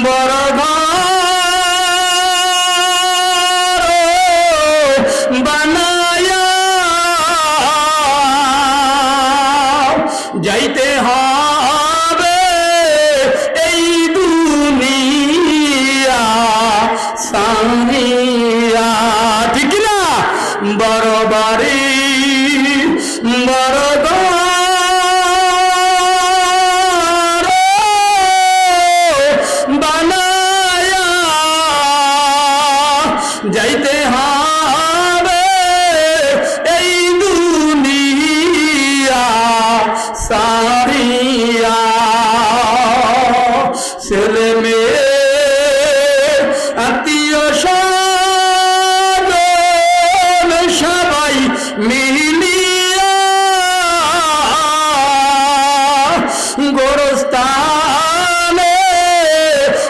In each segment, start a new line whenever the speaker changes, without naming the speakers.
বড় ঘর বানায়া যাইতে হবে এই দুনিয়া সারিয়া, ঠিক না? বড় বাড়ি বড় ঘর বানায়া যাইতে হবে এই দুনিয়া সারিয়া। ছেলে মেয়ে আত্মীয় স্বজন সবাই মিলিয়া গোরস্থানে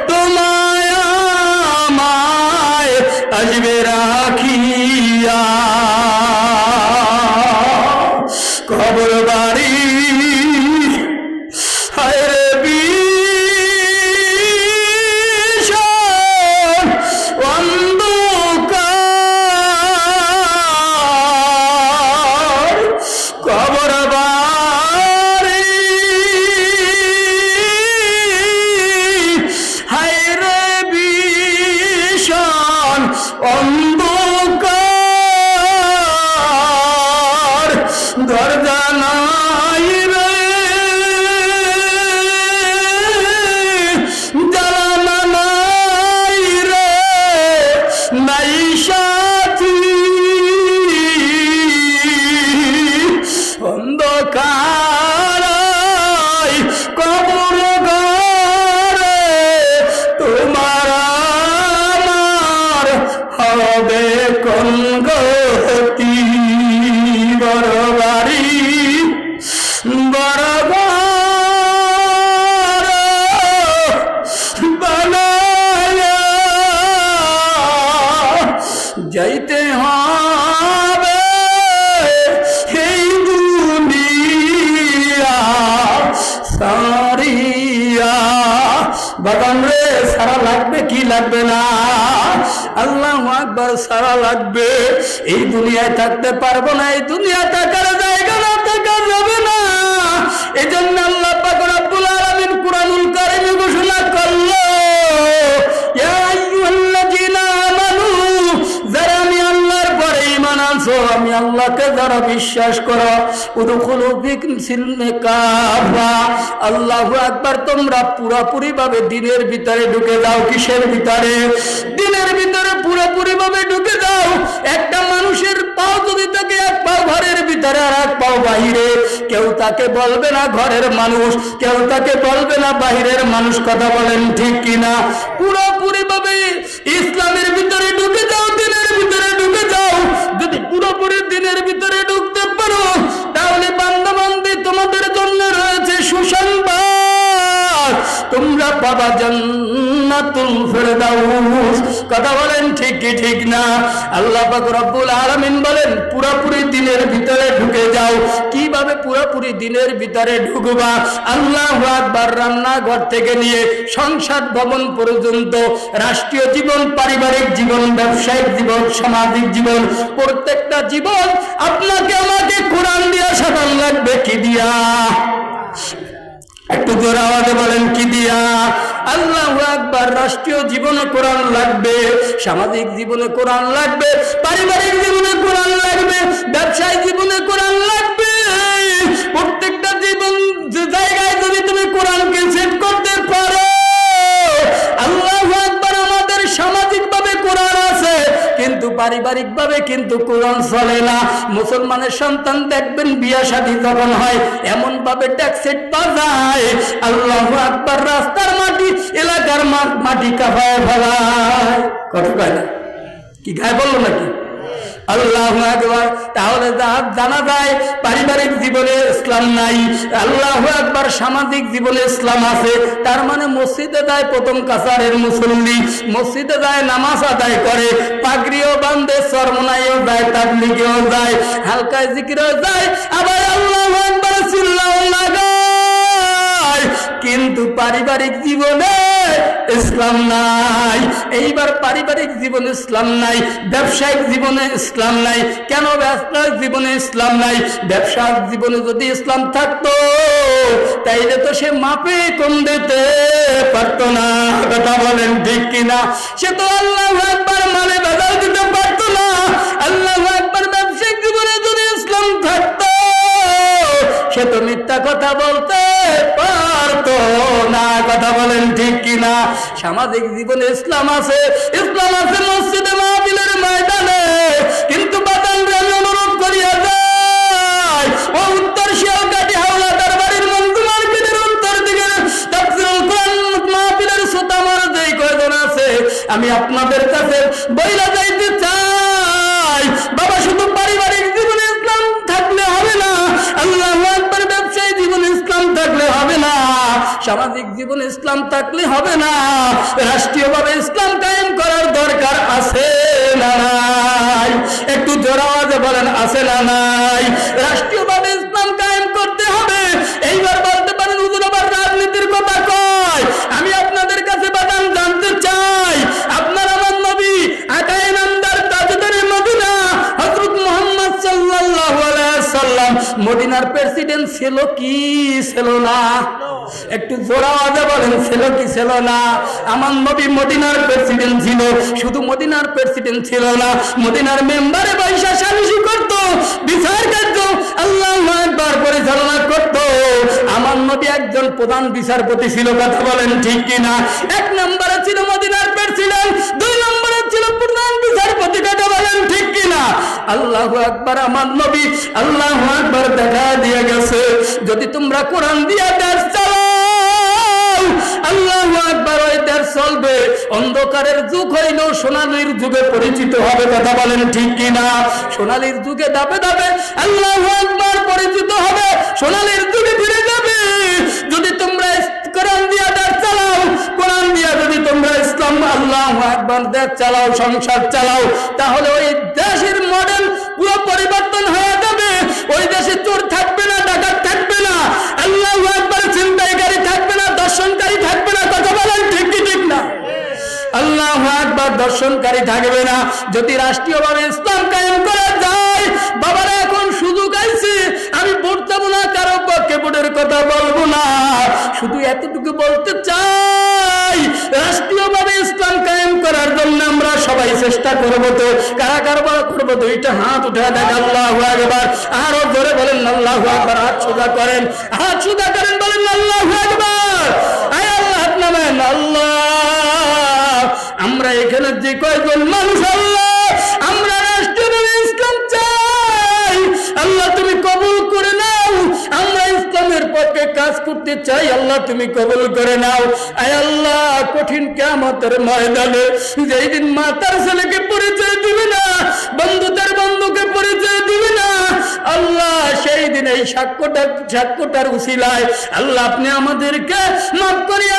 তোমায় আমায় আসবে রাখিয়া। কবর বাড়ি হায় রে ভীষণ অন্ধকার, কবর বাড়ি হায় রে ভীষণ অন্ধকার, দরজা নাই রে জানালা নাই রে নাই সাথী, অন্ধকার কবর ঘরে তোমার আমার হবে কোন গতি। বড় বাড়ি বড় ঘর বানায়া যাইতে হবে এই দুনিয়া সারিয়া। বাগান রে সারা লাগবে কি লাগবে না? আল্লাহু আকবার, সারা লাগবে। এই দুনিয়ায় থাকতে পারবো না, এই দুনিয়া থাকার জায়গা না, থাকা যাবে না। এই জন্য আল্লাহ পাক রব্বুল আলামিন কুরআনুল কারীমে ঘোষণা করলো, ইয়া আইয়ুহাল্লাযীনা আমানু, যারা আমি আল্লাহর পরে ঈমান আনছো, আমি আল্লাহকে যারা বিশ্বাস করো, উদখুলু ফিস-সিলমি কাফা, আল্লাহু আকবার, তোমরা পুরোপুরি ভাবে দিনের ভিতরে ঢুকে যাও। কিসের ভিতরে? দিনের ভিতরে পুরোপুরি ভাবে ঢুকে যাও। একটা মানুষের পাও যদি থাকে, এক পাও ঘরের ভিতরে আর এক পাও বাহিরে, কেউ তাকে বলবে না ঘরের মানুষ, কেউ তাকে বলবে না বাহিরের মানুষ। কথা বলেন ঠিক কিনা? পুরোপুরি ভাবে ইসলামের ভিতরে ঢুকে যাও, দিনের ভিতরে ঢুকে যাও। যদি পুরোপুরি দিনের ভিতরে ঢুকতে পারো, তাহলে বান্দা-বান্দী তোমাদের জন্য রয়েছে সুসংবাদ, তোমরা পাবা জান্নাতুল ফেরদাউস। কথা বলেন ঠিক কি ঠিক না? আল্লাহ পাক রব্বুল আলামিন বলেন পুরোপুরি দিনের ভিতরে ঢুকে যাও। কিভাবে পুরোপুরি দিনের ভিতরে ঢুকবা? আল্লাহু আকবার, রান্নাঘর থেকে নিয়ে সংসদ ভবন পর্যন্ত, রাষ্ট্রীয় জীবন, পারিবারিক জীবন, ব্যবসায়িক জীবন, সামাজিক জীবন, প্রত্যেকটা জীবন আপনাকে আমাকে কোরআন দিয়া সাজান লাগবে। কি দিয়া? একটু জোরে আওয়াজে বলেন কি দিয়া? আল্লাহু আকবার। রাষ্ট্রীয় জীবনে কোরআন লাগবে, সামাজিক জীবনে কোরআন লাগবে, পারিবারিক জীবনে কোরআন লাগবে, ব্যবসায়িক জীবনে কোরআন লাগবে। প্রত্যেকটা জীবন জায়গায় যদি তুমি কোরআনকে সেট করতে পারো, আল্লাহু আকবার, আমাদের সামাজিক ভাবে কোরআন আছে, কিন্তু পারিবারিক ভাবে কিন্তু কোরআন চলে না। মুসলমানের সন্তান দেখবেন বিয়া শাদী যখন হয়, এমন ভাবে ট্যাক্সেট বাজায়, আল্লাহু আকবার, রাস্তার মাটি, এলাকার মাটি কাঁপায় ফেলায়। কথা কয় না? কি গায়ে বললো নাকি? আল্লাহু আকবার। তাহলে জানা যায় পারিবারিক জীবনে ইসলাম নাই, আল্লাহু আকবার, সামাজিক জীবনে ইসলাম আছে। তার মানে মসজিদে যায় প্রথম কাছারের মুসল্লি, মসজিদে যায় নামাজ আদায় করে, পাগড়িও বান্ধে, চরমনাইও যায়, তাবলীগেও যায়, হালকায় জিকিরও যায়, আবার আল্লাহু আকবার চিল্লাও লাগায়। কিন্তু পারিবারিক জীবনে ইসলাম নাই, এইবার পারিবারিক জীবনে ইসলাম নাই, ব্যবসায়িক জীবনে ইসলাম নাই। কেন ব্যবসায়িক জীবনে ইসলাম নাই? ব্যবসায়িক জীবনে যদি ইসলাম থাকতো তাইলে তো সে মাপে কম দিতে পারতো না। কথা বলেন ঠিক কিনা? সে তো আল্লাহু আকবার মানে ভেজাল দিতে পারতো না। আল্লাহু আকবার ব্যবসায়িক জীবনে যদি ইসলাম থাকতো সে তো মিথ্যা কথা বলতে পারতো না। কথা বলেন ঠিক কিনা? সামাজিক জীবনে ইসলাম আছে, ইসলাম আছে মসজিদে মাহফিলের ময়দানে, কিন্তু বাতানরে আমি অনুরোধ করিয়া যাই ও উত্তর শিয়ালকাঠি হাওলাদার বাড়ির মঞ্জু মার্কেটের উত্তর দিকে তাফসীরুল কোরআন মাহফিলের শ্রোতামার যেই কয়জন আছে আমি আপনাদের কাছে বইলা যাইতে চাই, বাবা শুধু পারিবারিক জীবনে ইসলাম থাকলে হবে না, আল্লাহু আকবার ব্যবসায়ী জীবনে ইসলাম থাকলে হবে না, সামাজিক জীবনে ইসলাম থাকলে হবে না, রাষ্ট্রীয়ভাবে ইসলাম কায়েম করার দরকার আছে না নাই? একটু জোরে আওয়াজে বলেন আছে না নাই? রাষ্ট্রীয়ভাবে ইসলাম কায়েম করতে হবে। এইবার বলতে পারেন হুজুর আবার রাজনীতির কথা কয়। আমি আপনাদের কাছে বাদাম জানতে চাই, আপনার আমার নবী আকায়ে নামদার তাজদারে মদিনা হযরত মুহাম্মদ সাল্লাল্লাহু আলাইহি সাল্লাম মদিনার প্রেসিডেন্ট ছিল কি ছিল না? একটু জোরে আওয়াজে বলেন ছিল কি ছিল না? আমার নবী মদিনার প্রেসিডেন্ট ছিল। শুধু মদিনার প্রেসিডেন্ট ছিল না, মদিনার মেম্বারে বৈশা সালিশি করত, বিচার কার্য আল্লাহু আকবার পরিচালনা করত। আমার নবী একজন প্রধান বিচারপতি ছিল। কথা বলেন ঠিক কিনা? এক নম্বরে ছিল মদিনার প্রেসিডেন্ট, দুই নম্বরে ছিল প্রধান বিচারপতি। কথা বলেন ঠিক কিনা? আল্লাহু আকবার। আমার নবী আল্লাহু আকবার দেখা দিয়ে গেছে, যদি তোমরা কোরআন দিয়া দেশ চালাও আল্লাহু আকবার ওই দেশ চলবে। অন্ধকারের যুগ হইল সোনালীর যুগে পরিচিত হবে। কথা বলেন ঠিক কিনা? সোনালীর যুগে ধাপে ধাপে আল্লাহু আকবার পরিচিত হবে, সোনালীর যুগে ফিরে যাবে। যদি তোমরা কোরআন দিয়া দেশ চালাও, কোরআন দিয়া যদি তোমরা ইসলাম আল্লাহু আকবার দেশ চালাও, সংসার চালাও, তাহলে ওই দেশের মডেল পুরো পরিবর্তন হয়ে যাবে। ওই দেশে চোর থাকবে না, ডাকাত থাকবে না, আল্লাহু আকবার ছিনতাইকারী থাকবে না, দর্শনকারী থাকবে না। কথা বলেন ঠিক কি ঠিক না? আল্লাহু আকবার দর্শনকারী থাকবে না। যদি রাষ্ট্রীয়ভাবে ইসলাম কায়েম করা যায়, বাবারা এখন সুযোগ আইছে। আমি ভোট দেবো না, কারো পক্ষে ভোটের কথা বলবো না, শুধু এতটুকু বলতে চাই রাষ্ট্রীয়ভাবে ইসলাম কায়েম করার জন্য আমরা সবাই চেষ্টা করবো। তো কারা কারবার করবো? দুইটা হাত উঠে দেখ আল্লাহু আকবার। আরো জোরে বলেন আল্লাহু আকবার। হাত সোজা করেন, হাত সোজা করেন, বলেন আল্লাহু আকবার। আয় আল্লাহ হাত নামেন। আল্লাহ আমরা এখানে যে কয়জন মানুষ আল্লাহ আমরা রাষ্ট্রীয়ভাবে ইসলাম চাই, আল্লাহ তুমি কবুল করে নাও। আমরা ইসলামের পক্ষে কাজ করতে চাই, আল্লাহ তুমি কবুল করে নাও। আয় আল্লাহ কঠিন কিয়ামতের ময়দানে যেই দিন মা তার ছেলেকে পরিচয় দিবে না, বন্ধু তার বন্ধুকে পরিচয় দিবে না, আল্লাহ সেই দিন এই সাক্ষ্যটার উসিলায় আল্লাহ আপনি আমাদেরকে মাফ করিয়া